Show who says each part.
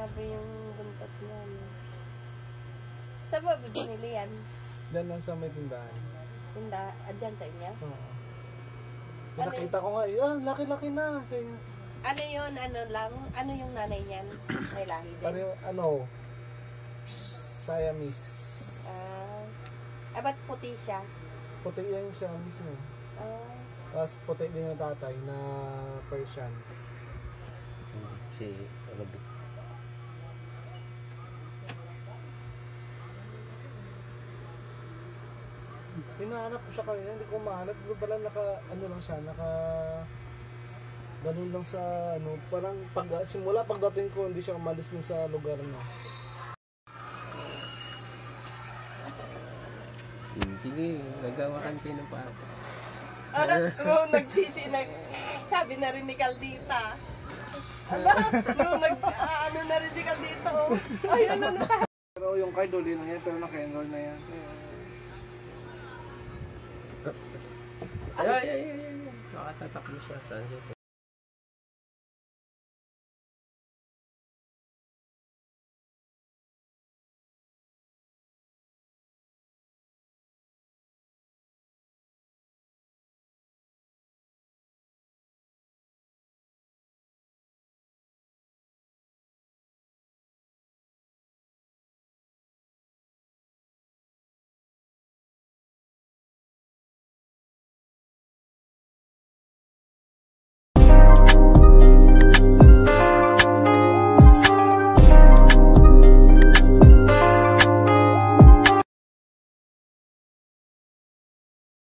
Speaker 1: Grabe yung buntot niya. No? Saan ba binili yan?
Speaker 2: Diyan lang sa may tindahan.
Speaker 1: Tinda, dyan sa inyo?
Speaker 2: Oo. Nakita ko nga, laki-laki na.
Speaker 1: Ano yun, ano lang? Ano yung nanay niyan? May lahi din?
Speaker 2: Parang Siamese.
Speaker 1: Ba't puti siya?
Speaker 2: Puti yan siya, mismo. Tapos puti din yung tatay na Persian.
Speaker 3: Si Arabic.
Speaker 2: Hinahanap ko siya kanina, hindi ko mahanap. Doon pala lang siya, ganun lang sa, parang simula pagdating ko, hindi siya umalis din sa lugar na.
Speaker 3: Sige, nagawakan kayo ng pata.
Speaker 1: Nagsisi na, sabi na rin ni Caldita. Ano na rin si Caldita, Ay, ano na.
Speaker 2: Pero yung card uli lang yan, pero naka-enroll na yan.
Speaker 3: Ay. Nakatatak mo siya. Saan siya?